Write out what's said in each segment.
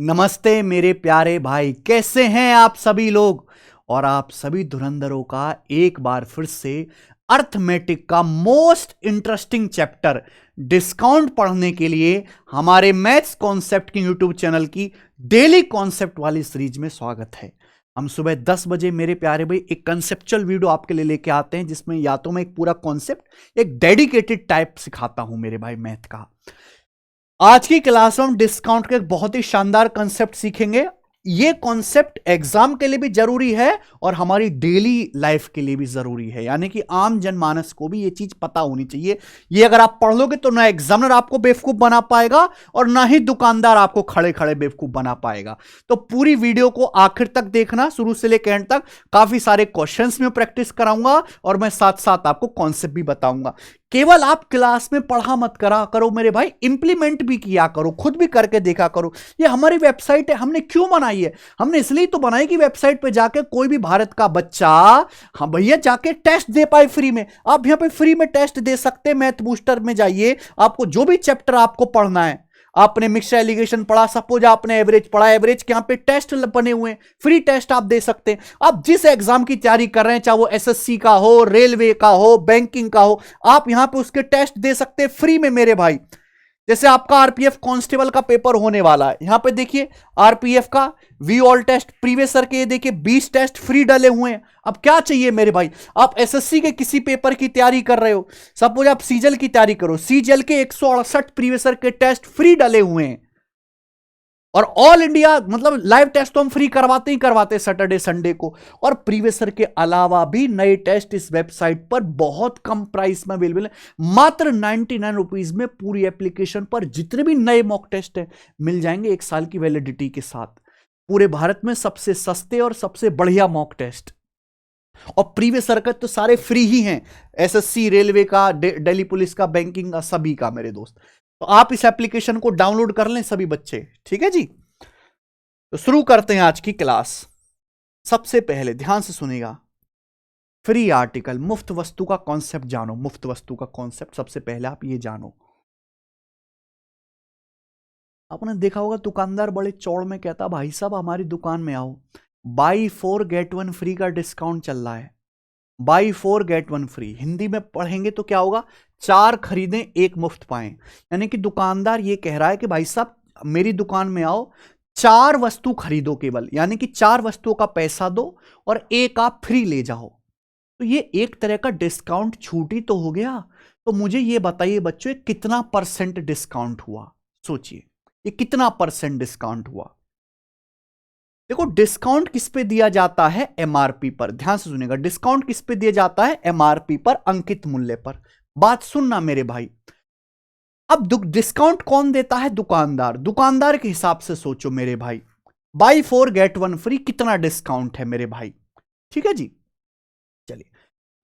नमस्ते मेरे प्यारे भाई, कैसे हैं आप सभी लोग। और आप सभी धुरंधरों का एक बार फिर से अर्थमेटिक का मोस्ट इंटरेस्टिंग चैप्टर डिस्काउंट पढ़ने के लिए हमारे मैथ्स कॉन्सेप्ट की यूट्यूब चैनल की डेली कॉन्सेप्ट वाली सीरीज में स्वागत है। हम सुबह 10 बजे मेरे प्यारे भाई एक कंसेप्चुअल वीडियो आपके लिए लेके आते हैं, जिसमें या तो मैं एक पूरा कॉन्सेप्ट एक डेडिकेटेड टाइप सिखाता हूं मेरे भाई मैथ का। आज की क्लास में हम डिस्काउंट के एक बहुत ही शानदार कॉन्सेप्ट सीखेंगे। ये कॉन्सेप्ट एग्जाम के लिए भी जरूरी है और हमारी डेली लाइफ के लिए भी जरूरी है, यानी कि आम जनमानस को भी ये चीज पता होनी चाहिए। ये अगर आप पढ़ लोगे तो ना एग्जामिनर आपको बेवकूफ बना पाएगा और ना ही दुकानदार आपको खड़े खड़े बेवकूफ बना पाएगा। तो पूरी वीडियो को आखिर तक देखना, शुरू से लेकर एंड तक। काफी सारे क्वेश्चंस में प्रैक्टिस कराऊंगा और मैं साथ साथ आपको कॉन्सेप्ट भी बताऊंगा। केवल आप क्लास में पढ़ा मत करा करो मेरे भाई, इंप्लीमेंट भी किया करो, खुद भी करके देखा करो। ये हमारी वेबसाइट है, हमने क्यों बनाई है? हमने इसलिए तो बनाई कि वेबसाइट पे जाके कोई भी भारत का बच्चा, हाँ भैया, जाके टेस्ट दे पाए फ्री में। आप यहां पे फ्री में टेस्ट दे सकते हैं। मैथ बूस्टर में जाइए, आपको जो भी चैप्टर आपको पढ़ना है, आपने मिक्सर एलिगेशन पढ़ा, सपोज आपने एवरेज पढ़ा, एवरेज के यहाँ पे टेस्ट बने हुए हैं, फ्री टेस्ट आप दे सकते हैं। आप जिस एग्जाम की तैयारी कर रहे हैं, चाहे वो एसएससी का हो, रेलवे का हो, बैंकिंग का हो, आप यहां पे उसके टेस्ट दे सकते हैं फ्री में मेरे भाई। जैसे आपका आरपीएफ कांस्टेबल का पेपर होने वाला है, यहां पे देखिए आरपीएफ का we all test previous sir के देखिए 20 टेस्ट फ्री डले हुए हैं। अब क्या चाहिए मेरे भाई? आप एसएससी के किसी पेपर की तैयारी कर रहे हो, सपोज आप सीजल की तैयारी करो, सीजल के 168 प्रीवियस सर के टेस्ट फ्री डले हुए हैं। और ऑल इंडिया मतलब लाइव टेस्ट तो हम फ्री करवाते ही करवाते सैटरडे संडे को। और प्रीवियस ईयर के अलावा भी नए टेस्ट इस वेबसाइट पर बहुत कम प्राइस में अवेलेबल है, मात्र 99 रुपीज में पूरी एप्लीकेशन पर जितने भी नए मॉक टेस्ट है मिल जाएंगे 1 साल की वैलिडिटी के साथ। पूरे भारत में सबसे सस्ते और सबसे बढ़िया मॉक टेस्ट। और प्रीवियस ईयर का तो सारे फ्री ही हैं, एसएससी, रेलवे का, दिल्ली पुलिस का, बैंकिंग का, सभी का मेरे दोस्त। तो आप इस एप्लीकेशन को डाउनलोड कर लें सभी बच्चे, ठीक है जी। तो शुरू करते हैं आज की क्लास। सबसे पहले ध्यान से सुनिएगा, फ्री आर्टिकल, मुफ्त वस्तु का कॉन्सेप्ट जानो। मुफ्त वस्तु का कॉन्सेप्ट सबसे पहले आप ये जानो। आपने देखा होगा दुकानदार बड़े चौड़ में कहता, भाई साहब हमारी दुकान में आओ, बाई 4 गेट 1 फ्री का डिस्काउंट चल रहा है। बाई 4 गेट 1 फ्री हिंदी में पढ़ेंगे तो क्या होगा? 4 खरीदें 1 मुफ्त पाएं। यानी कि दुकानदार ये कह रहा है कि भाई साहब मेरी दुकान में आओ, 4 वस्तु खरीदो केवल, यानी कि 4 वस्तुओं का पैसा दो और 1 आप फ्री ले जाओ। तो ये एक तरह का डिस्काउंट छूट ही तो हो गया। तो मुझे ये बताइए बच्चों, कितना परसेंट डिस्काउंट हुआ? सोचिए ये कितना परसेंट डिस्काउंट हुआ। देखो डिस्काउंट किस पे दिया जाता है? एमआरपी पर। ध्यान से सुनिएगा, डिस्काउंट किस पे दिया जाता है? एमआरपी पर, अंकित मूल्य पर। बात सुनना मेरे भाई। अब डिस्काउंट कौन देता है? दुकानदार। दुकानदार के हिसाब से सोचो मेरे भाई, बाई 4 गेट 1 फ्री कितना डिस्काउंट है मेरे भाई? ठीक है जी। चलिए,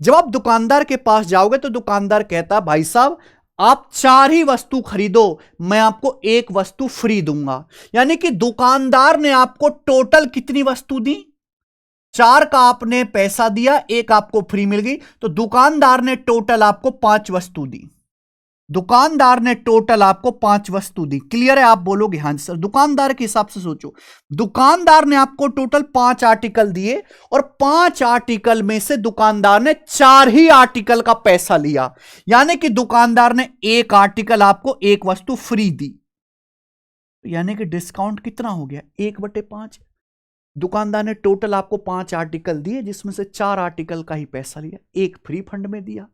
जब आप दुकानदार के पास जाओगे तो दुकानदार कहता, भाई साहब आप 4 ही वस्तु खरीदो, मैं आपको 1 वस्तु फ्री दूंगा। यानी कि दुकानदार ने आपको टोटल कितनी वस्तु दी? 4 का आपने पैसा दिया, 1 आपको फ्री मिल गई, तो दुकानदार ने टोटल आपको 5 वस्तु दी। दुकानदार ने टोटल आपको 5 वस्तु दी। क्लियर है? आप बोलोगे हाँ सर। दुकानदार के हिसाब से सोचो, दुकानदार ने आपको टोटल 5 आर्टिकल दिए और 5 आर्टिकल में से दुकानदार ने 4 ही आर्टिकल का पैसा लिया। यानी कि दुकानदार ने 1 आर्टिकल आपको 1 वस्तु फ्री दी। यानी कि डिस्काउंट कितना हो गया? 1/5। दुकानदार ने टोटल आपको 5 आर्टिकल दिए, जिसमें से 4 आर्टिकल का ही पैसा लिया, 1 फ्री फंड में दिया।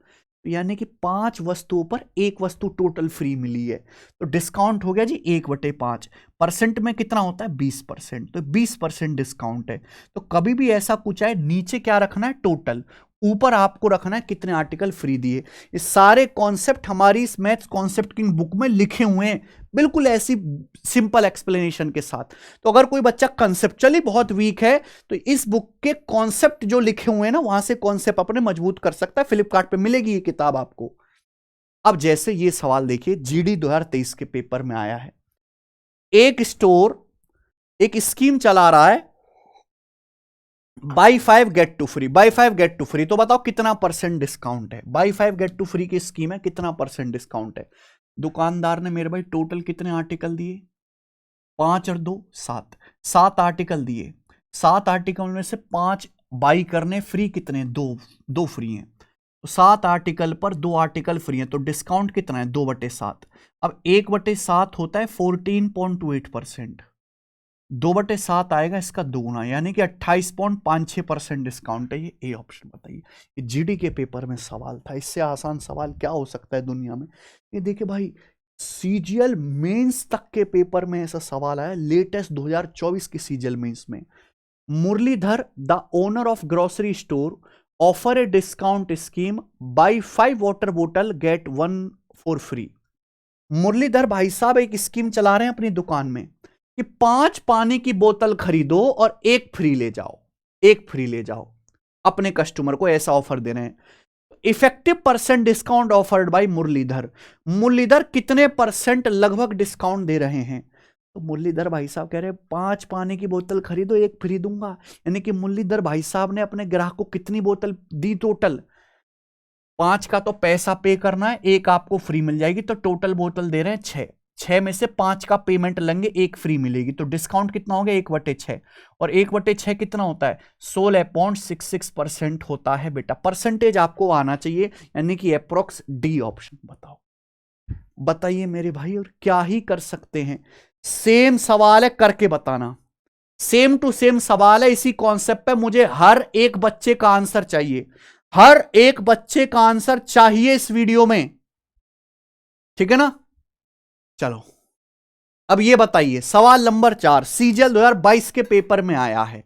यानी कि 5 वस्तुओं पर 1 वस्तु टोटल फ्री मिली है। तो डिस्काउंट हो गया जी 1/5। परसेंट में कितना होता है? 20%। तो 20% डिस्काउंट है। तो कभी भी ऐसा कुछ है, नीचे क्या रखना है? टोटल। ऊपर आपको रखना है कितने आर्टिकल फ्री दिए। ये सारे कॉन्सेप्ट हमारी इस मैथ्स कॉन्सेप्ट की बुक में लिखे हुए हैं, बिल्कुल ऐसी सिंपल एक्सप्लेनेशन के साथ। तो अगर कोई बच्चा कंसेप्चुअली बहुत वीक है तो इस बुक के कॉन्सेप्ट जो लिखे हुए हैं ना, वहां से कॉन्सेप्ट अपने मजबूत कर सकता है। फ्लिपकार्ट पे मिलेगी ये किताब आपको। अब जैसे ये सवाल देखिए, जीडी 2023 के पेपर में आया है। एक स्टोर एक स्कीम चला रहा है, buy 5 get 2 free, buy 5 get 2 free. तो बताओ कितना परसेंट डिस्काउंट है? बाई 5 गेट 2 फ्री की स्कीम है, कितना परसेंट डिस्काउंट है? दुकानदार ने मेरे भाई टोटल कितने आर्टिकल दिए? 5 और 2 7, 7 आर्टिकल दिए, 7 आर्टिकल में से 5 बाई करने, फ्री कितने, 2 फ्री हैं। तो 7 आर्टिकल पर 2 आर्टिकल फ्री हैं, तो डिस्काउंट कितना है, 2/7। अब 1/7 होता है 14.28%, 2/7 आएगा इसका दोगुना, यानी कि 28.56% डिस्काउंट है। ये ए ऑप्शन बताइए। ये जीडी के पेपर में सवाल था, इससे आसान सवाल क्या हो सकता है दुनिया में। ये देखिए भाई, सीजीएल मेंस तक के पेपर में ऐसा सवाल आया, लेटेस्ट 2024 की सीजीएल मेंस में। Muralidhar the owner of grocery store offer a discount scheme, buy 5 water बोतल गेट 1 फॉर फ्री। मुरलीधर भाई साहब एक स्कीम चला रहे हैं अपनी दुकान में कि 5 पानी की बोतल खरीदो और 1 फ्री ले जाओ, 1 फ्री ले जाओ। अपने कस्टमर को ऐसा ऑफर दे रहे हैं। Effective percent discount offered by Muralidhar. Muralidhar कितने परसेंट लगभग डिस्काउंट दे रहे हैं? तो मुरलीधर भाई साहब कह रहे हैं 5 पानी की बोतल खरीदो 1 फ्री दूंगा। यानी कि मुरलीधर भाई साहब ने अपने ग्राहक को कितनी बोतल दी टोटल? 5 का तो पैसा पे करना है, 1 आपको फ्री मिल जाएगी, तो टोटल बोतल दे रहे हैं 6। 6 में से 5 का पेमेंट लेंगे, 1 फ्री मिलेगी, तो डिस्काउंट कितना हो गया, 1/6। और 1/6 कितना होता है, 16.66% होता है बेटा। परसेंटेज आपको आना चाहिए, यानी कि अप्रोक्स डी ऑप्शन। बताओ, बताइए मेरे भाई, और क्या ही कर सकते हैं। सेम सवाल है, करके बताना। सेम टू सेम सवाल है, इसी कॉन्सेप्ट पे मुझे हर एक बच्चे का आंसर चाहिए, हर एक बच्चे का आंसर चाहिए इस वीडियो में, ठीक है ना। चलो अब ये बताइए, सवाल नंबर 4 सीजीएल 2022 के पेपर में आया है।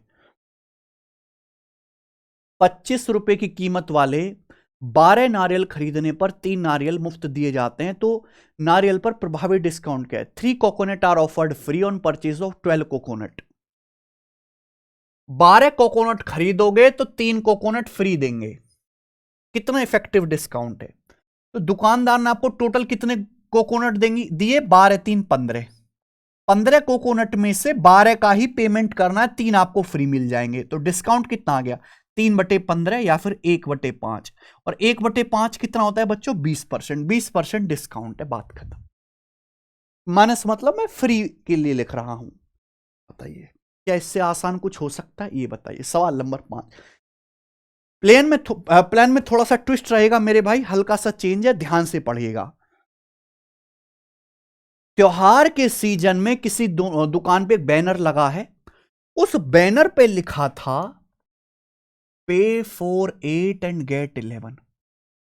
25 रुपए की कीमत वाले 12 नारियल खरीदने पर 3 नारियल मुफ्त दिए जाते हैं, तो नारियल पर प्रभावी डिस्काउंट क्या है? 3 coconut are offered free on purchase of 12 coconut. 12 coconut खरीदोगे तो 3 कोकोनट फ्री देंगे। कितना इफेक्टिव डिस्काउंट है? तो दुकानदार ने आपको टोटल कितने कोकोनट देंगी दिए? 12 3 15। 15 कोकोनट में से 12 का ही पेमेंट करना है, 3 आपको फ्री मिल जाएंगे। तो डिस्काउंट कितना आ गया? 3/15 या फिर 1/5। और 1/5 कितना होता है बच्चों? 20%। 20% डिस्काउंट है, बात खत्म। माइनस मतलब मैं फ्री के लिए लिख रहा हूं। बताइए क्या इससे आसान कुछ हो सकता है? ये बताइए। सवाल नंबर 5। प्लान में थोड़ा सा ट्विस्ट रहेगा मेरे भाई, हल्का सा चेंज है, ध्यान से पढ़िएगा। त्योहार के सीजन में किसी दुकान पे एक बैनर लगा है, उस बैनर पे लिखा था पे फॉर 8 एंड गेट 11।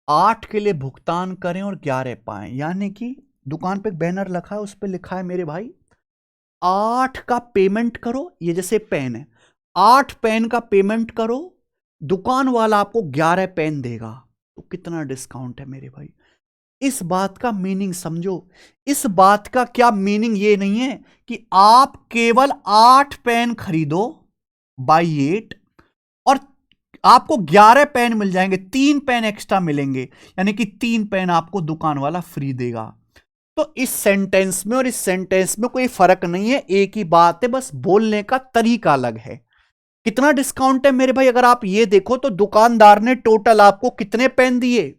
8 के लिए भुगतान करें और 11 पाएं। यानी कि दुकान पे एक बैनर रखा है, उस पे लिखा है मेरे भाई 8 का पेमेंट करो, ये जैसे पेन है, 8 पेन का पेमेंट करो, दुकान वाला आपको 11 पेन देगा। तो कितना डिस्काउंट है मेरे भाई? इस बात का मीनिंग समझो। इस बात का क्या मीनिंग? ये नहीं है कि आप केवल 8 पेन खरीदो बाई 8 और आपको 11 पेन मिल जाएंगे, 3 पेन एक्स्ट्रा मिलेंगे, यानी कि 3 पेन आपको दुकान वाला फ्री देगा। तो इस सेंटेंस में और इस सेंटेंस में कोई फर्क नहीं है, एक ही बात है, बस बोलने का तरीका अलग है। कितना डिस्काउंट है मेरे भाई? अगर आप ये देखो तो दुकानदार ने टोटल आपको कितने पेन दिए?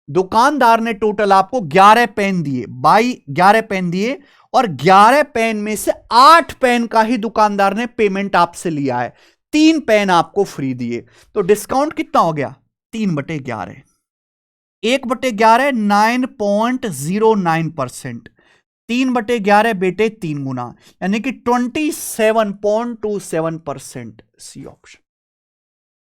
दुकानदार ने टोटल आपको 11 पेन दिए, बाई 11 पेन दिए, और 11 पेन में से 8 पेन का ही दुकानदार ने पेमेंट आपसे लिया है, 3 पेन आपको फ्री दिए। तो डिस्काउंट कितना हो गया? 3/11। 1/11 9.09%। 3/11 बेटे 3 गुना, यानी कि 27.27%। C option.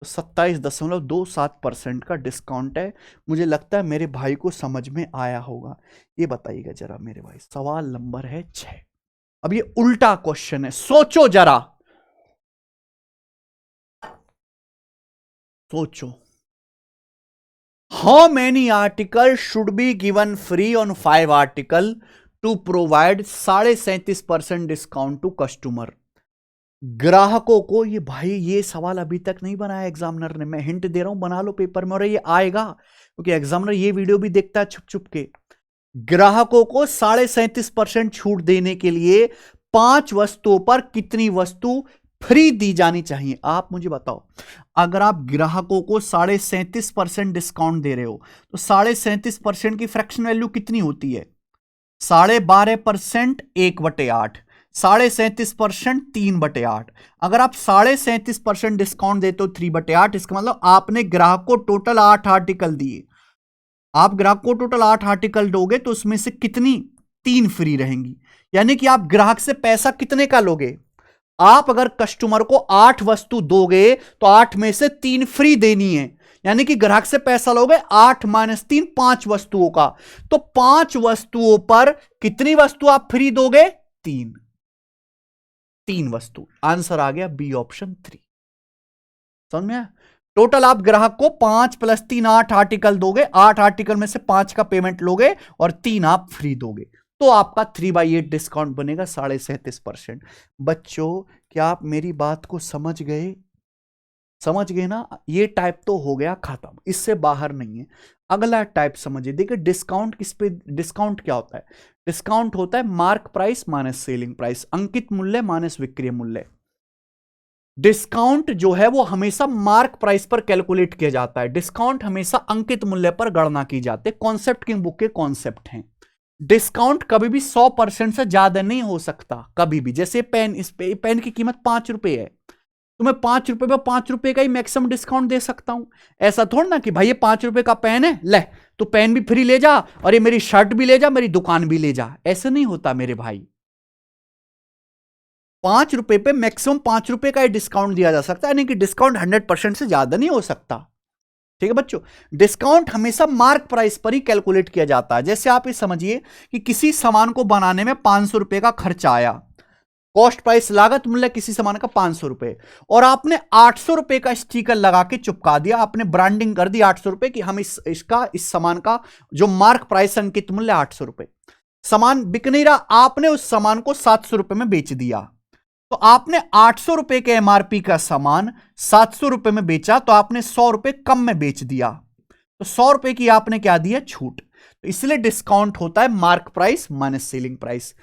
27.27% का डिस्काउंट है। मुझे लगता है मेरे भाई को समझ में आया होगा। ये बताइएगा जरा मेरे भाई, सवाल नंबर है 6। अब ये उल्टा क्वेश्चन है, सोचो जरा, सोचो। How many article should be given free on 5 article to provide 37.5% discount to customer? ग्राहकों को, ये भाई ये सवाल अभी तक नहीं बनाया एग्जामिनर ने, मैं हिंट दे रहा हूं, बना लो पेपर में, और ये आएगा क्योंकि एग्जामिनर ये वीडियो भी देखता है छुप छुप के। ग्राहकों को 37.5% छूट देने के लिए 5 वस्तुओं पर कितनी वस्तु फ्री दी जानी चाहिए? आप मुझे बताओ। अगर आप ग्राहकों को 37.5% डिस्काउंट दे रहे हो तो 37.5% की फ्रैक्शन वैल्यू कितनी होती है? 12.5% 1/8, 37.5%, 3/8। अगर आप 37.5% डिस्काउंट देते हो 3/8, इसका मतलब आपने ग्राहक को टोटल 8 आर्टिकल दिए। आप ग्राहक को टोटल 8 आर्टिकल दोगे तो उसमें से कितनी 3 फ्री रहेंगी, यानी कि आप ग्राहक से पैसा कितने का लोगे। आप अगर कस्टमर को 8 वस्तु दोगे तो 8 में से 3 फ्री देनी है, यानी कि ग्राहक से पैसा लोगे 8 - 3 5 वस्तुओं का। तो 5 वस्तुओं पर कितनी वस्तु आप फ्री दोगे, 3 वस्तु। आंसर आ गया बी ऑप्शन 3। समझ में आया? टोटल आप ग्राहक को 5 + 3 8 आर्टिकल दोगे, 8 आर्टिकल में से 5 का पेमेंट लोगे और 3 आप फ्री दोगे, तो आपका 3/8 डिस्काउंट बनेगा 37.5%। बच्चों, क्या आप मेरी बात को समझ गए? समझ गए ना? ये टाइप तो हो गया खत्म, इससे बाहर नहीं है। अगला टाइप समझिए। देखिए डिस्काउंट किस पे, डिस्काउंट क्या होता है? डिस्काउंट होता है mark price minus selling price, अंकित मूल्य माइनस विक्रय मूल्य। डिस्काउंट जो है वो हमेशा मार्क प्राइस पर कैलकुलेट किया जाता है, डिस्काउंट हमेशा अंकित मूल्य पर गणना की जाती है। कॉन्सेप्ट किंग बुक के कॉन्सेप्ट हैं। डिस्काउंट कभी भी 100% से ज्यादा नहीं हो सकता, कभी भी। जैसे पेन, इस पे पेन की कीमत 5 रुपए है, तो मैं 5 रुपए पर 5 रुपए का ही मैक्सिमम डिस्काउंट दे सकता हूं। ऐसा थोड़ा ना कि भाई ये 5 रुपए का पेन है, ले तो पेन भी फ्री ले जा और ये मेरी शर्ट भी ले जा, मेरी दुकान भी ले जा। ऐसे नहीं होता मेरे भाई। 5 रुपए पे मैक्सिमम 5 रुपए का डिस्काउंट दिया जा सकता है, यानी कि डिस्काउंट 100% से ज्यादा नहीं हो सकता। ठीक है बच्चों, डिस्काउंट हमेशा मार्क प्राइस पर ही कैलकुलेट किया जाता है। जैसे आप ये समझिए कि किसी सामान को बनाने में 500 रुपए का खर्चा आया, कॉस्ट प्राइस लागत मूल्य किसी सामान का 500 रुपए, और आपने 800 रुपए का स्टिकर लगा के चिपका दिया, आपने ब्रांडिंग कर दी 800 रुपए की, हम इस सामान का जो मार्क प्राइस अंकित मूल्य 800 रुपए। सामान बिक नहीं रहा, आपने उस सामान को 700 रुपए में बेच दिया। तो आपने 800 रुपए के एमआरपी का सामान 700 रुपए में बेचा, तो आपने 100 रुपए कम में बेच दिया, तो 100 रुपए की आपने क्या दिया, छूट। तो इसलिए डिस्काउंट होता है mark price minus selling price.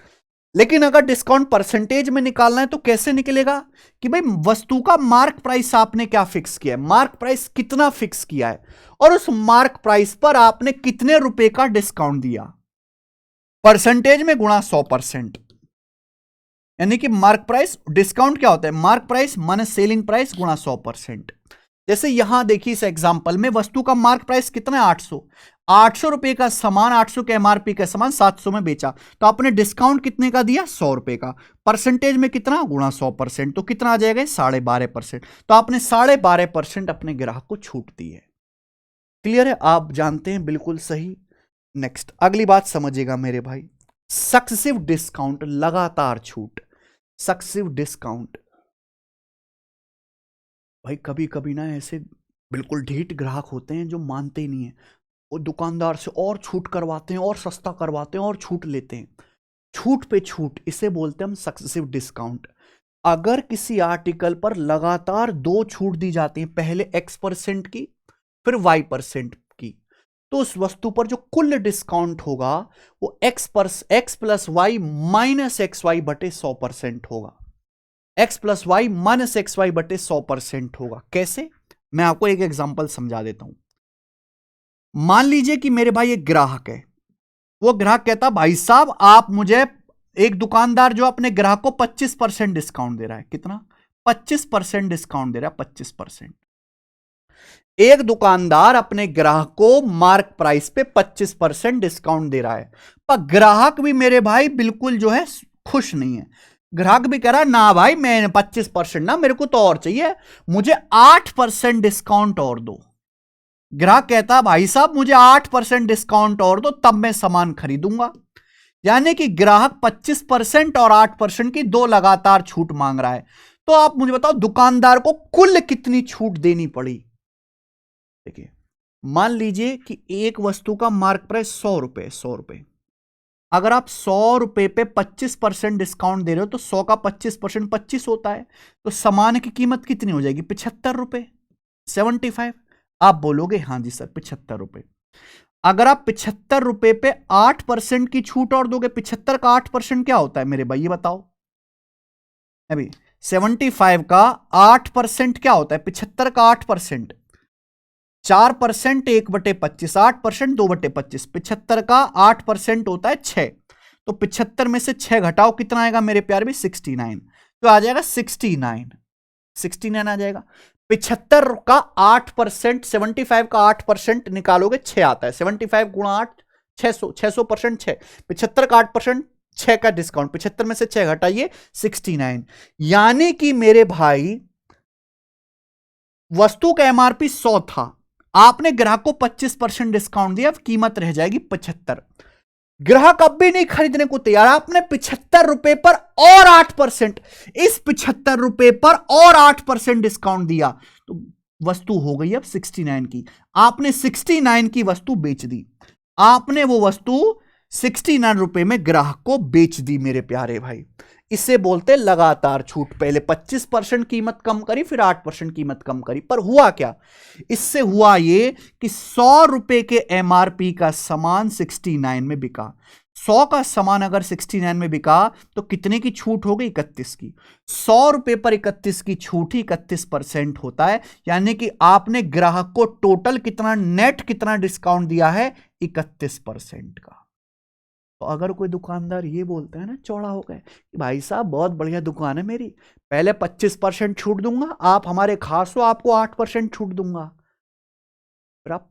लेकिन अगर डिस्काउंट परसेंटेज में निकालना है तो कैसे निकलेगा कि भाई वस्तु का मार्क प्राइस आपने क्या फिक्स किया है, मार्क प्राइस कितना फिक्स किया है, और उस मार्क प्राइस पर आपने कितने रुपए का डिस्काउंट दिया, परसेंटेज में गुणा 100%। यानी कि मार्क प्राइस, डिस्काउंट क्या होता है, mark price minus selling price गुणा 100%। जैसे यहां देखिए इस एग्जांपल में वस्तु का मार्क प्राइस कितना है, 800 रुपए का सामान, 800 के एमआरपी का सामान 700 में बेचा, तो आपने डिस्काउंट कितने का दिया, 100 रुपए का। परसेंटेज में कितना, गुणा 100%, तो कितना आ जाएगा, 12.5%। तो आपने 12.5% अपने ग्राहक को छूट दी है। क्लियर है? आप जानते हैं, बिल्कुल सही। नेक्स्ट अगली बात समझिएगा मेरे भाई, सक्सेसिव डिस्काउंट, लगातार छूट। सक्सेसिव डिस्काउंट भाई कभी कभी ना ऐसे बिल्कुल ढीठ ग्राहक होते हैं जो मानते ही नहीं है, वो दुकानदार से और छूट करवाते हैं और सस्ता करवाते हैं और छूट लेते हैं, छूट पे छूट, इसे बोलते हैं हम सक्सेसिव डिस्काउंट। अगर किसी आर्टिकल पर लगातार 2 छूट दी जाती है, पहले X% की फिर Y% की, तो उस वस्तु पर जो कुल डिस्काउंट होगा वो X + Y - XY बटे 100% होगा। X + Y - XY बटे 100% होगा। कैसे? मैं आपको एक एग्जांपल समझा देता हूं। मान लीजिए कि मेरे भाई एक ग्राहक है, वो ग्राहक कहता भाई साहब आप मुझे, एक दुकानदार जो अपने ग्राहक को 25% डिस्काउंट दे रहा है, कितना, 25% डिस्काउंट दे रहा है, 25%। एक दुकानदार अपने ग्राहक को मार्क प्राइस पे 25% डिस्काउंट दे रहा है, पर ग्राहक भी मेरे भाई बिल्कुल जो है खुश नहीं है। ग्राहक भी कह रहा है ना भाई मैं 25% ना, मेरे को तो और चाहिए, मुझे 8% डिस्काउंट और दो। ग्राहक कहता भाई साहब मुझे 8% डिस्काउंट और दो तब मैं सामान खरीदूंगा। यानी कि ग्राहक 25% और 8% की 2 लगातार छूट मांग रहा है। तो आप मुझे बताओ दुकानदार को कुल कितनी छूट देनी पड़ी। देखिए मान लीजिए कि एक वस्तु का मार्क प्राइस 100 रुपए, 100 रुपए, अगर आप 100 रुपए पे 25% डिस्काउंट दे रहे हो तो 100 का 25% 25 होता है, तो सामान की कीमत कितनी हो जाएगी, 75 रुपए, 75। आप बोलोगे हाँ जी सर 75 रुपए। अगर आप 75 रुपए पे 8% की छूट और दोगे, 75 का 8% क्या होता है मेरे भाई, ये बताओ अभी। 75 का 8% क्या होता है, 75 का 8%, 4% 1/25, 8% 2/25, 75 का 8% होता है 6। तो 75 में से 6 घटाओ, कितना आएगा मेरे प्यार भी? 69। तो आ जाएगा 69 आ जाएगा। 75 का 8%, 75 का 8% निकालोगे 6 आता है। 75 गुणा 8 600, 600% 6। 75 का 8% 6 का डिस्काउंट, 75 में से 6 घटाइए 69। यानी कि मेरे भाई वस्तु का एमआरपी 100 था, आपने ग्राहक को 25% डिस्काउंट दिया, कीमत रह जाएगी 75। ग्राहक अब भी नहीं खरीदने को तैयार, आपने 75 रुपए पर और 8%, इस 75 रुपए पर और 8% डिस्काउंट दिया, तो वस्तु हो गई अब 69 की। आपने 69 की वस्तु बेच दी, आपने वो वस्तु 69 रुपए में ग्राहक को बेच दी मेरे प्यारे भाई। इसे बोलते लगातार छूट। पहले 25% कीमत कम करी, फिर 8% कीमत कम करी, पर हुआ क्या? इससे हुआ ये कि 100 रुपए के एमआरपी का सामान 69 में बिका। 100 का सामान अगर 69 में बिका तो कितने की छूट हो गई? 31 की। 100 रुपए पर 31 की छूट ही 31% होता है। यानी कि आपने ग्राहक को टोटल कितना, नेट कितना डिस्काउंट दिया है? 31% का। तो अगर कोई दुकानदार ये बोलता है ना चौड़ा हो गए कि भाई साहब बहुत बढ़िया दुकान है मेरी, पहले 25% छूट दूंगा, आप हमारे खास हो, आपको 8% छूट दूंगा, फिर आप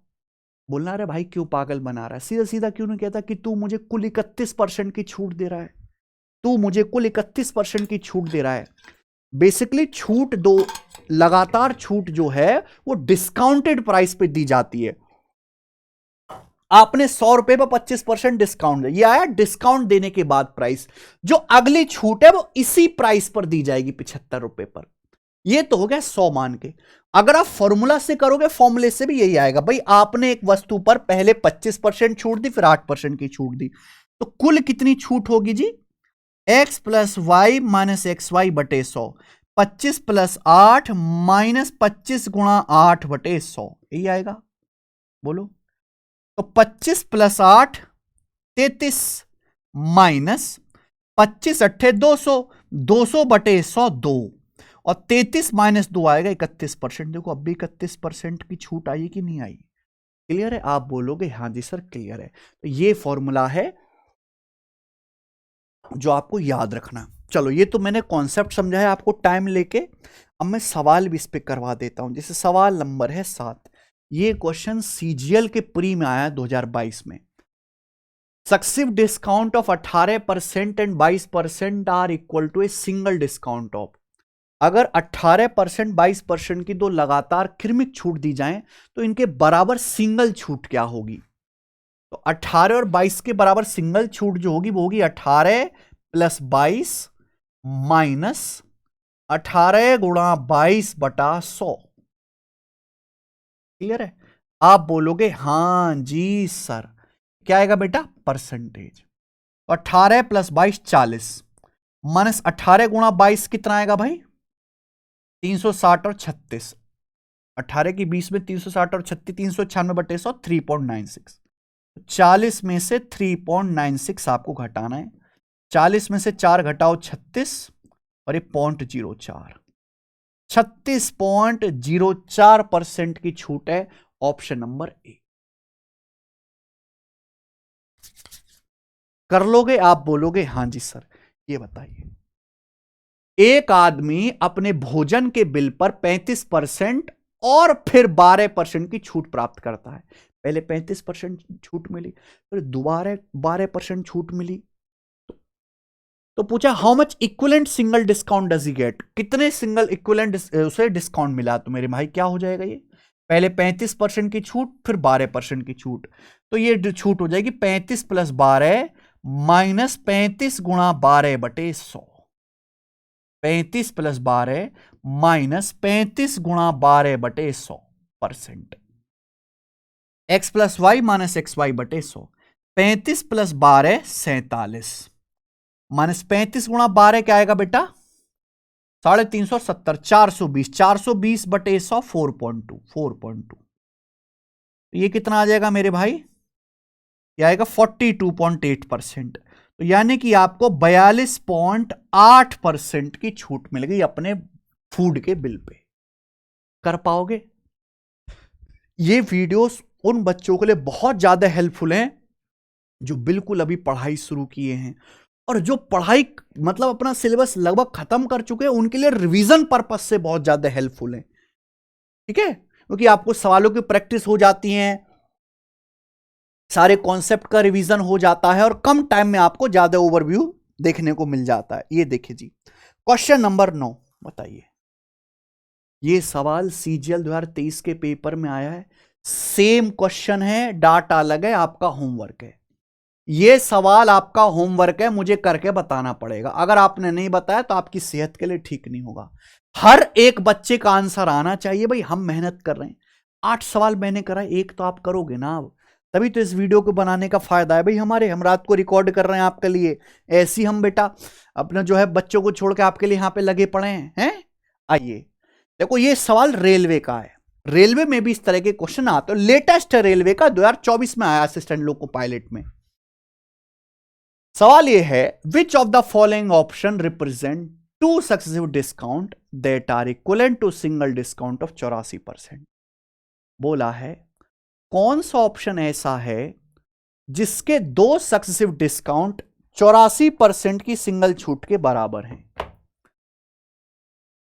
बोलना रहे भाई क्यों पागल बना रहा है, सीधा सीधा क्यों नहीं कहता कि तू मुझे कुल 31% की छूट दे रहा है, तू मुझे कुल 31% की छूट दे रहा है। बेसिकली छूट दो, लगातार छूट जो है वो डिस्काउंटेड प्राइस पे दी जाती है। आपने 100 रुपए पर 25% डिस्काउंट दिया, ये आया डिस्काउंट देने के बाद प्राइस। जो अगली छूट है वो इसी प्राइस पर दी जाएगी 75 रुपए पर। ये तो हो गया 100 मान के। अगर आप फॉर्मूला से करोगे, फॉर्मूले से भी यही आएगा भाई, आपने एक वस्तु पर पहले 25% छूट दी, फिर 8% की छूट दी, तो कुल कितनी छूट होगी जी? x plus y minus x y बटे 100। 25 प्लस 8 माइनस 25 गुणा 8 बटे 100, यही आएगा। बोलो। तो 25 प्लस 8 33 माइनस 25 अट्ठे 200, 200 बटे 100 2, और 33 माइनस 2 आएगा 31%। देखो अब भी 31% की छूट आई कि नहीं आई? क्लियर है? आप बोलोगे हाँ जी सर क्लियर है। तो ये फॉर्मूला है जो आपको याद रखना। चलो ये तो मैंने कॉन्सेप्ट समझा है आपको टाइम लेके। अब मैं सवाल भी इस पे करवा देता हूं। जैसे सवाल नंबर है 7, ये क्वेश्चन सीजीएल के प्री में आया 2022 में। Successive discount of 18% and 22% are equal to a single discount of. अगर 18% 22% की दो लगातार क्रमिक छूट दी जाए तो इनके बराबर सिंगल छूट क्या होगी? तो 18 और 22 के बराबर सिंगल छूट जो होगी वो होगी 18 प्लस 22 माइनस 18 गुणा 22 बटा 100। क्लियर है? आप बोलोगे हां जी सर। क्या आएगा बेटा? परसेंटेज। 18 प्लस 22 40 माइनस 18 गुणा 22 कितना आएगा भाई? 360 और 36। 18 की 20 में 360 और 36 396 बटे 100 3.96। 40 में से 3.96 आपको घटाना है। 40 में से 4 घटाओ 36 और ये 0.04, 36.04% की छूट है। Option number A. कर लोगे? आप बोलोगे हां जी सर। ये बताइए, एक आदमी अपने भोजन के बिल पर 35% और फिर 12% की छूट प्राप्त करता है। पहले 35% छूट मिली, फिर दोबारा 12% छूट मिली, तो पूछा how much equivalent single discount does he get? कितने सिंगल इक्विवेलेंट उसे डिस्काउंट मिला? तो मेरे भाई क्या हो जाएगा ये? पहले 35% की छूट, फिर 12% की छूट, तो ये छूट हो जाएगी 35 प्लस 12 माइनस 35 गुणा 12 बटे 100। 35 प्लस 12 माइनस 35 गुणा 12 बटे 100%। X plus y minus x y बटे 100। 35 प्लस 12 47 माइनस 35 गुणा 12 क्या आएगा बेटा? 370, 420, 420 बटे 100 4.2। ये कितना आ जाएगा मेरे भाई? ये आएगा 42.8%। तो यानी कि आपको 42.8% की छूट मिल गई अपने फूड के बिल पे। कर पाओगे? ये वीडियोस उन बच्चों के लिए बहुत ज्यादा हेल्पफुल हैं जो बिल्कुल अभी पढ़ाई शुरू किए हैं और जो पढ़ाई मतलब अपना सिलेबस लगभग खत्म कर चुके हैं, उनके लिए रिवीजन पर्पस से बहुत ज्यादा हेल्पफुल है। ठीक है, क्योंकि आपको सवालों की प्रैक्टिस हो जाती है, सारे कॉन्सेप्ट का रिवीजन हो जाता है और कम टाइम में आपको ज्यादा ओवरव्यू देखने को मिल जाता है। ये देखिए जी, क्वेश्चन नंबर 9 बताइए। ये सवाल सीजीएल 2023 के पेपर में आया है, सेम क्वेश्चन है, डाटा अलग है, आपका होमवर्क है। ये सवाल आपका होमवर्क है, मुझे करके बताना पड़ेगा। अगर आपने नहीं बताया तो आपकी सेहत के लिए ठीक नहीं होगा। हर एक बच्चे का आंसर आना चाहिए भाई, हम मेहनत कर रहे हैं। 8 सवाल मैंने करा, एक तो आप करोगे ना, अब तभी तो इस वीडियो को बनाने का फायदा है भाई हमारे। हम रात को रिकॉर्ड कर रहे हैं आपके लिए, ऐसी हम बेटा अपना जो है बच्चों को छोड़ के आपके लिए यहां पे लगे पड़े हैं। आइए देखो, ये सवाल रेलवे का है। रेलवे में भी इस तरह के क्वेश्चन आते हैं। लेटेस्ट है रेलवे का, 2024 में आया असिस्टेंट लोको पायलट में। सवाल यह है, which of the following option represent two successive discount that are equivalent to single discount of 84%। बोला है कौन सा ऑप्शन ऐसा है जिसके दो सक्सेसिव डिस्काउंट 84% की सिंगल छूट के बराबर हैं।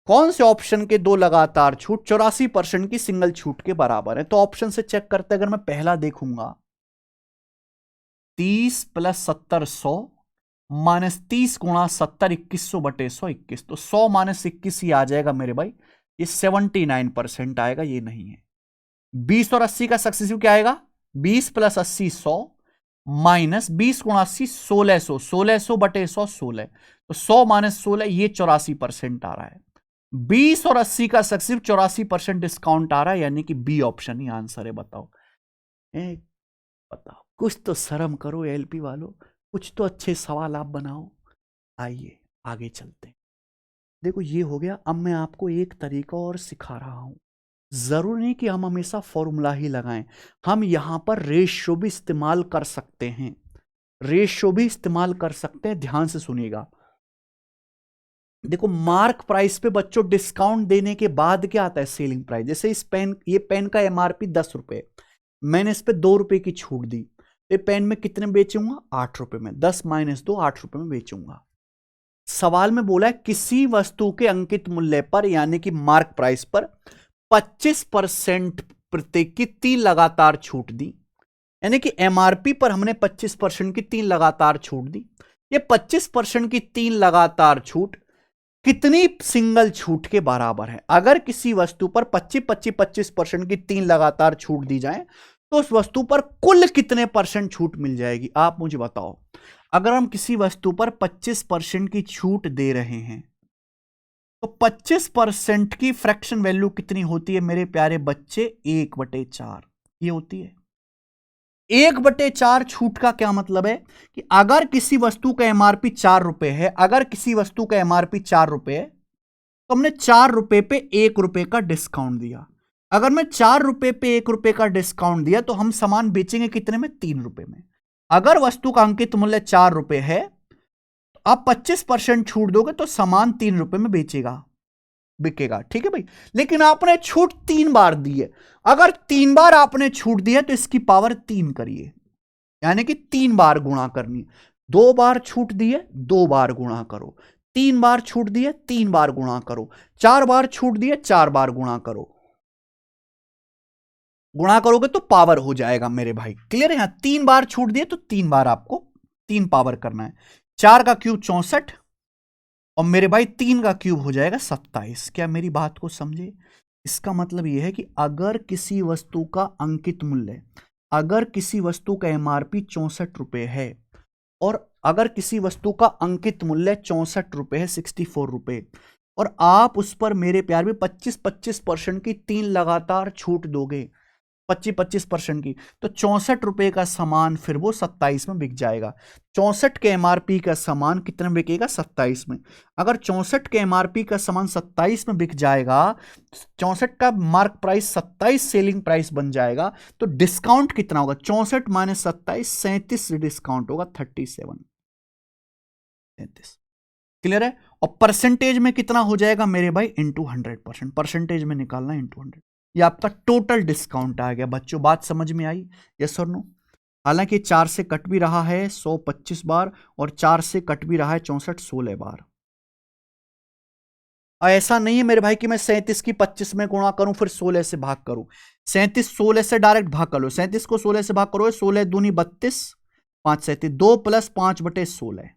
कौन से ऑप्शन के दो लगातार छूट 84% की सिंगल छूट के बराबर है? तो ऑप्शन से चेक करते, अगर मैं पहला देखूंगा 30 प्लस 70 100 माइनस 30 गुणा 70 2100 बटे 121, तो 100 माइनस 21 ही आ जाएगा मेरे भाई, ये 79% आएगा, ये नहीं है। 20 और 80 का सक्सेसिव क्या आएगा? 20 प्लस 80 100 माइनस 20 गुणा 80 1600, 1600 बटे 100 16, तो 100 माइनस 16 ये 84% आ रहा है। 20 और 80 का सक्सेसिव 84% डिस्काउंट आ रहा है, यानी कि बी ऑप्शन ही आंसर है। बताओ बताओ, कुछ तो शर्म करो एलपी वालों, कुछ तो अच्छे सवाल आप बनाओ। आइए आगे चलते हैं। देखो ये हो गया। अब मैं आपको एक तरीका और सिखा रहा हूं। जरूरी नहीं कि हम हमेशा फॉर्मूला ही लगाएं, हम यहां पर रेशियो भी इस्तेमाल कर सकते हैं। रेशियो भी इस्तेमाल कर सकते हैं, ध्यान से सुनिएगा। देखो मार्क प्राइस पे बच्चों डिस्काउंट देने के बाद क्या आता है? Selling price. जैसे इस पेन, ये पेन का एमआरपी 10 रुपए, मैंने इस पे 2 रुपए की छूट दी, तो पेन में कितने में बेचूंगा? 8 रुपए में। 10 माइनस 2 8 रुपए में बेचूंगा। सवाल में बोला है किसी वस्तु के अंकित मूल्य पर यानी कि मार्क प्राइस पर 25% प्रत्येक की 3 लगातार छूट दी, यानी कि एमआरपी पर हमने 25% की 3 लगातार छूट दी। ये 25% की 3 लगातार छूट कितनी सिंगल छूट के बराबर है? अगर किसी वस्तु पर 25% की 3 लगातार छूट दी जाए तो उस वस्तु पर कुल कितने परसेंट छूट मिल जाएगी? आप मुझे बताओ। अगर हम किसी वस्तु पर 25% की छूट दे रहे हैं तो 25% की फ्रैक्शन वैल्यू कितनी होती है मेरे प्यारे बच्चे? 1/4 ये होती है। 1/4 छूट का क्या मतलब है कि अगर किसी वस्तु का एमआरपी 4 रुपए है, अगर किसी वस्तु का एमआरपी 4 रुपए है तो हमने 4 रुपए पे 1 रुपए का डिस्काउंट दिया। अगर मैं 4 रुपए पे 1 रुपए का डिस्काउंट दिया तो हम सामान बेचेंगे कितने में? 3 रुपए में। अगर वस्तु का अंकित मूल्य 4 रुपए है तो आप 25% छूट दोगे तो सामान 3 रुपए में बिकेगा। ठीक है भाई, लेकिन आपने छूट 3 बार दी है। अगर 3 बार आपने छूट दी है तो इसकी पावर 3 करिए, यानी कि 3 बार गुणा करनी है। 2 बार छूट दी है, 2 बार गुणा करो। 3 बार छूट दी है, 3 बार गुणा करो। 4 बार छूट दी है, 4 बार गुणा करो। गुणा करोगे तो पावर हो जाएगा मेरे भाई। क्लियर है? यहां 3 बार छूट दिए तो 3 बार आपको 3 पावर करना है। 4 का क्यूब 64 और मेरे भाई 3 का क्यूब हो जाएगा 27। क्या मेरी बात को समझे? इसका मतलब यह है कि अगर किसी वस्तु का अंकित मूल्य, अगर किसी वस्तु का एमआरपी 64 रुपए है और अगर किसी वस्तु का अंकित मूल्य 64 रुपए है, 64 रुपए, और आप उस पर मेरे प्यार में 25% की 3 लगातार छूट दोगे, 25% की, तो 64 रुपए का सामान फिर वो 27 में बिक जाएगा। 64 के एमआरपी का सामान कितने में बिकेगा? 27 में। अगर 64 के एमआरपी का सामान 27 में बिक जाएगा, 64 का मार्क प्राइस 27 सेलिंग प्राइस बन जाएगा, तो डिस्काउंट कितना होगा? 64 माइनस 27 37 डिस्काउंट होगा 37। क्लियर है? और परसेंटेज में कितना हो जाएगा मेरे भाई? इंटू 100%। परसेंटेज में निकालना इंटू 100। ये आपका टोटल डिस्काउंट आ गया। बच्चों बात समझ में आई? यस और नो? हालांकि 4 से कट भी रहा है 125 बार और 4 से कट भी रहा है 64 16 बार। ऐसा नहीं है मेरे भाई कि मैं 37 की 25 में गुणा करूं फिर 16 से भाग करूं। 37 16 से डायरेक्ट भाग कर लो। 37 को 16 से भाग करो, 16 दूनी 32, 5 37, 2 + 5/16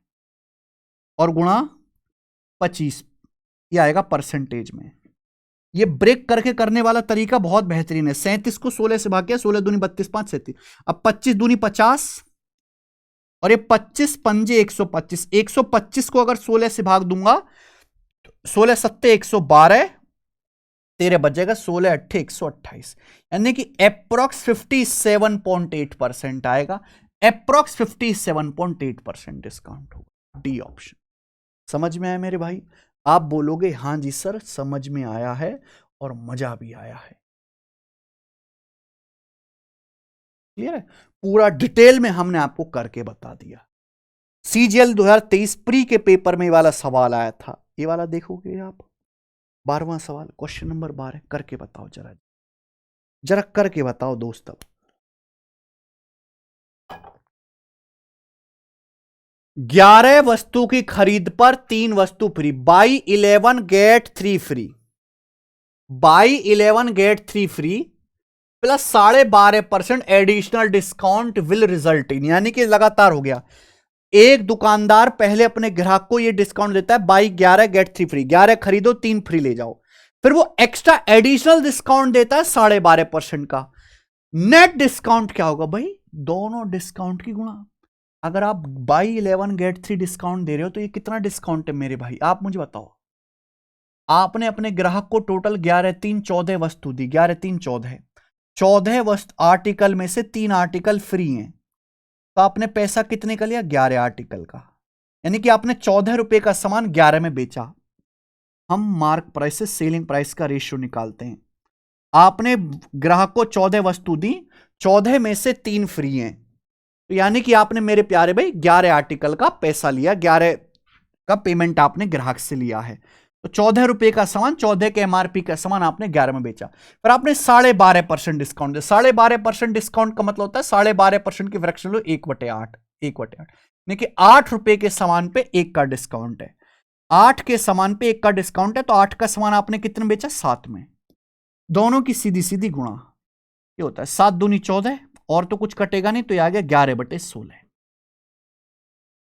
और गुणा 25, ये आएगा परसेंटेज में। ये ब्रेक करके करने वाला तरीका बहुत बेहतरीन है। 37 को 16 से भाग किया, 16 दूनी 32, 5 37, अब 25 दूनी 50 और ये 25 पंजे 125। 125 को अगर 16 से भाग दूंगा 16 सत्ते 112, तेरे बचेगा 16 अट्ठे 128, यानी कि अप्रोक्स 57.8% आएगा। अप्रोक्स 57.8% डिस्काउंट होगा। D option. समझ में आया मेरे भाई? आप बोलोगे हां जी सर समझ में आया है और मजा भी आया है। क्लियर है? पूरा डिटेल में हमने आपको करके बता दिया। सीजीएल 2023 प्री के पेपर में वाला सवाल आया था, ये वाला देखोगे आप, 12वां सवाल, क्वेश्चन नंबर 12। करके बताओ जरा, जरा करके बताओ दोस्तों। 11 वस्तु की खरीद पर 3 वस्तु फ्री, buy 11 get 3 free, buy 11 get 3 free plus 12.5% additional discount will result in, यानी कि लगातार हो गया। एक दुकानदार पहले अपने ग्राहक को यह डिस्काउंट देता है, बाई 11 गेट 3 फ्री, 11 खरीदो 3 फ्री ले जाओ। फिर वो एक्स्ट्रा एडिशनल डिस्काउंट देता है 12.5% का। नेट डिस्काउंट क्या होगा भाई? दोनों डिस्काउंट की गुणा। अगर आप बाई 11 गेट 3 डिस्काउंट दे रहे हो तो ये कितना डिस्काउंट है मेरे भाई? आप मुझे बताओ। आपने अपने ग्राहक को टोटल 11 3 14 वस्तु दी, 11 3 14, 14 वस्तु आर्टिकल में से 3 आर्टिकल फ्री हैं, तो आपने पैसा कितने का लिया? 11 आर्टिकल का, यानी कि आपने 14 रुपए का सामान 11 में बेचा। हम मार्क प्राइस से सेलिंग प्राइस का रेशियो निकालते हैं। आपने ग्राहक को 14 वस्तु दी, 14 में से 3 फ्री हैं, तो यानी कि आपने मेरे प्यारे भाई 11 आर्टिकल का पैसा लिया, 11 का पेमेंट आपने ग्राहक से लिया है। तो 14 रुपए का सामान, 14 के एमआरपी का सामान आपने 11 में बेचा, फिर आपने 12.5% डिस्काउंट दिया। 12.5% डिस्काउंट का मतलब होता है 12.5% की फ्रैक्शन लो 1/8, 1/8, यानी कि 8 रुपए के सामान पे 1 का डिस्काउंट है। 8 के सामान पे 1 का डिस्काउंट है, तो 8 का सामान आपने कितने बेचा? 7 में। दोनों की सीधी सीधी गुणा, ये होता है 7 दूनी 14, और तो कुछ कटेगा नहीं, तो ये आ गया 11/16,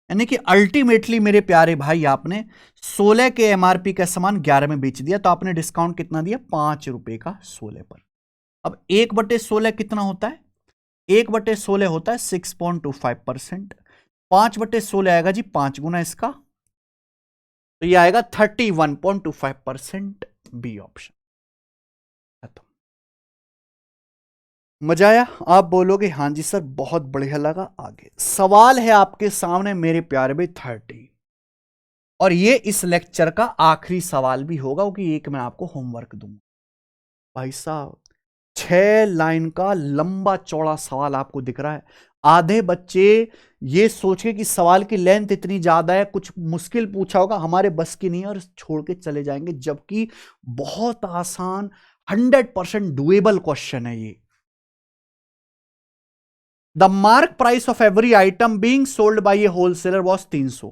यानी कि अल्टीमेटली मेरे प्यारे भाई आपने 16 के एमआरपी का सामान 11 में बेच दिया, तो आपने डिस्काउंट कितना दिया? 5 रुपए का 16 पर। अब 1/16 कितना होता है? 1/16 होता है 6.25%। 5/16 आएगा जी 5 गुना इसका, तो ये आएगा 31.25%। B option. मजा आया? आप बोलोगे हां जी सर बहुत बढ़िया लगा। आगे सवाल है आपके सामने मेरे प्यारे भाई 30, और ये इस लेक्चर का आखिरी सवाल भी होगा, क्योंकि एक मैं आपको होमवर्क दूंगा। भाई साहब 6 लाइन का लंबा चौड़ा सवाल आपको दिख रहा है। आधे बच्चे ये सोचे कि सवाल की लेंथ इतनी ज्यादा है, कुछ मुश्किल पूछा होगा, हमारे बस की नहीं है, और छोड़ के चले जाएंगे, जबकि बहुत आसान 100% डुएबल क्वेश्चन है ये। The mark price of every item being sold by A wholesaler was 300।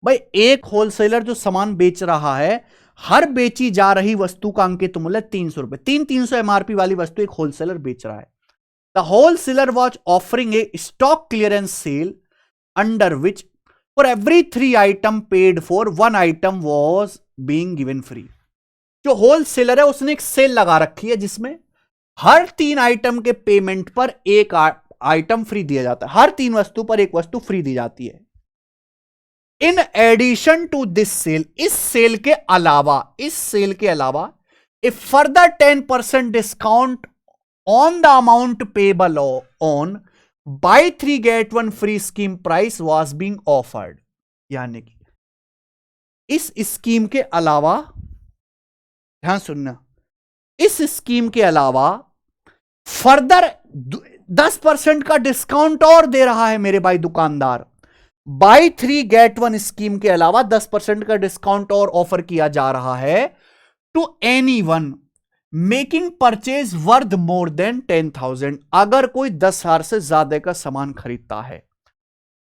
भाई एक होलसेलर जो सामान बेच रहा है, हर बेची जा रही वस्तु का अंकित मूल्य 300 रुपए, 300 एमआरपी वाली वस्तु एक होलसेलर बेच रहा है। The wholesaler was offering a stock clearance sale under which for every 3 item paid for 1 item was being given free. जो होलसेलर है उसने एक सेल लगा रखी है जिसमें हर 3 आइटम के पेमेंट पर एक आइटम फ्री दिया जाता है, हर 3 वस्तु पर एक वस्तु फ्री दी जाती है। In addition to this sale, इस सेल के अलावा, इस सेल के अलावा a further 10% discount on the amount payable on buy 3 get 1 free scheme price was being offered. यानी कि इस स्कीम के अलावा, ध्यान सुनना, इस स्कीम के अलावा फर्दर 10% का डिस्काउंट और दे रहा है मेरे भाई दुकानदार। बाय 3 गेट 1 स्कीम के अलावा 10% का डिस्काउंट और ऑफर किया जा रहा है to anyone making purchase worth more than 10,000, अगर कोई 10,000 से ज्यादा का सामान खरीदता है,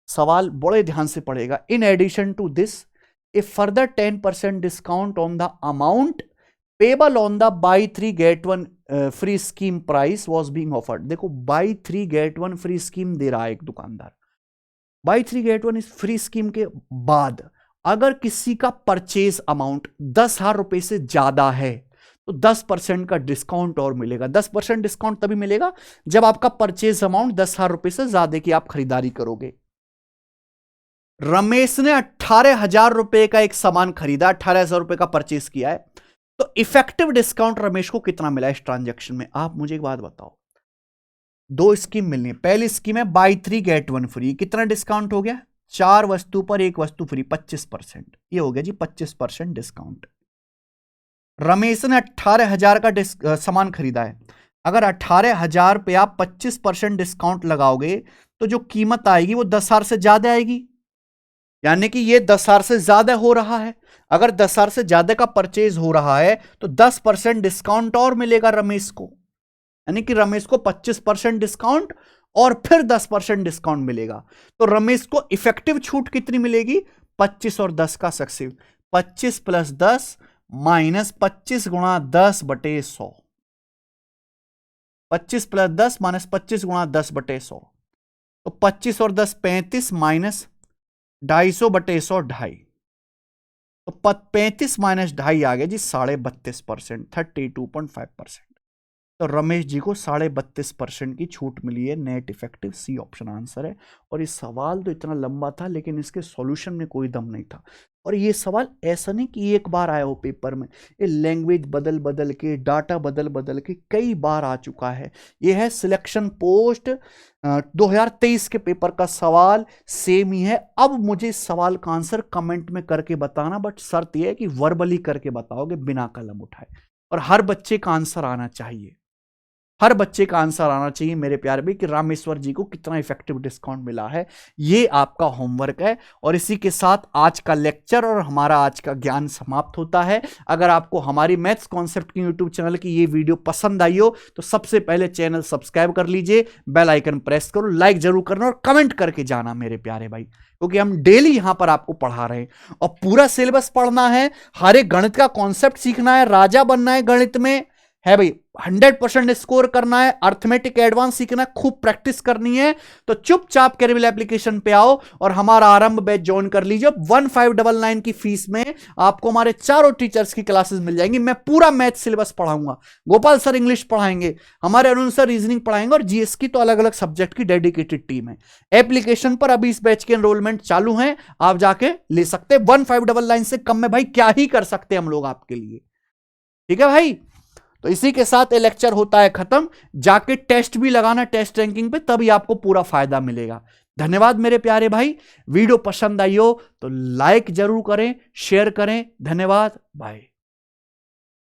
सवाल बड़े ध्यान से पढ़ेगा। In addition to this a further 10% discount on the amount payable on the buy 3 get 1 free scheme price was being offered. देखो बाई 3 गेट 1 फ्री स्कीम दे रहा है एक दुकानदार। बाई 3 गेट 1 इस फ्री स्कीम के बाद अगर किसी का परचेज अमाउंट 10,000 रुपए से ज्यादा है तो 10% का डिस्काउंट और मिलेगा। 10% डिस्काउंट तभी मिलेगा जब आपका परचेज अमाउंट 10,000 रुपए से ज्यादा की आप खरीदारी करोगे। रमेश ने 18,000 रुपए का एक सामान खरीदा, 18,000 रुपए का परचेज किया है, तो इफेक्टिव डिस्काउंट रमेश को कितना मिला इस ट्रांजैक्शन में? आप मुझे एक बात बताओ। दो स्कीम मिलनी है। पहली स्कीम है बाई 3 गेट 1 फ्री। कितना डिस्काउंट हो गया? 4 वस्तु पर 1 वस्तु फ्री, 25%। ये हो गया जी 25% डिस्काउंट। रमेश ने 18,000 का सामान खरीदा है। अगर 18,000 पे आप 25% डिस्काउंट लगाओगे तो जो कीमत आएगी वो 10,000 से ज्यादा आएगी, यानी कि ये 10,000 से ज्यादा हो रहा है। अगर 10,000 से ज्यादा का परचेज हो रहा है तो 10% डिस्काउंट और मिलेगा रमेश को, यानी कि रमेश को 25% डिस्काउंट और फिर 10% डिस्काउंट मिलेगा। तो रमेश को इफेक्टिव छूट कितनी मिलेगी? 25 और 10 का सक्सेसिव, 25 प्लस 10 माइनस 25 गुणा 10/100, 25 प्लस 10 माइनस 25 गुणा 10/100, तो 25 और 10 35 माइनस 250/100 2.5, तो 35 माइनस 2.5 आ गया जी 32.5%, 32.5%। तो रमेश जी को 32.5% की छूट मिली है। Net effective C option answer है। और ये सवाल तो इतना लंबा था लेकिन इसके सॉल्यूशन में कोई दम नहीं था। और ये सवाल ऐसा नहीं कि एक बार आया हो पेपर में, ये लैंग्वेज बदल बदल के, डाटा बदल बदल के कई बार आ चुका है। ये है सिलेक्शन पोस्ट 2023 के पेपर का सवाल, सेम ही है। अब मुझे इस सवाल का आंसर कमेंट में करके बताना, बट शर्त यह है कि वर्बली करके बताओगे बिना कलम उठाए। और हर बच्चे का आंसर आना चाहिए, हर बच्चे का आंसर आना चाहिए मेरे प्यारे भाई कि रामेश्वर जी को कितना इफेक्टिव डिस्काउंट मिला है। ये आपका होमवर्क है। और इसी के साथ आज का लेक्चर और हमारा आज का ज्ञान समाप्त होता है। अगर आपको हमारी मैथ्स कॉन्सेप्ट की यूट्यूब चैनल की ये वीडियो पसंद आई हो तो सबसे पहले चैनल सब्सक्राइब कर लीजिए, बेल आइकन प्रेस करो, लाइक जरूर करना और कमेंट करके जाना मेरे प्यारे भाई, क्योंकि हम डेली यहां पर आपको पढ़ा रहे हैं और पूरा सिलेबस पढ़ना है। हर एक गणित का कॉन्सेप्ट सीखना है, राजा बनना है गणित में है भाई, 100% स्कोर करना है, अर्थमेटिक एडवांस सीखना है, खूब प्रैक्टिस करनी है। तो चुपचाप कैरिबल एप्लीकेशन पे आओ और हमारा आरंभ बैच ज्वाइन कर लीजिए। 1599 की फीस में आपको हमारे चारों टीचर्स की क्लासेस मिल जाएंगी। मैं पूरा मैथ सिलेबस पढ़ाऊंगा, गोपाल सर इंग्लिश पढ़ाएंगे, हमारे अरुण सर रीजनिंग पढ़ाएंगे और जीएस की तो अलग अलग सब्जेक्ट की डेडिकेटेड टीम है। एप्लीकेशन पर अभी इस बैच के एनरोलमेंट चालू है, आप जाके ले सकते हैं। 1599 से कम में भाई क्या ही कर सकते हैं हम लोग आपके लिए, ठीक है भाई। तो इसी के साथ ये लेक्चर होता है खत्म। जाके टेस्ट भी लगाना टेस्ट रैंकिंग पे, तभी आपको पूरा फायदा मिलेगा। धन्यवाद मेरे प्यारे भाई। वीडियो पसंद आई हो तो लाइक जरूर करें, शेयर करें। धन्यवाद, बाय।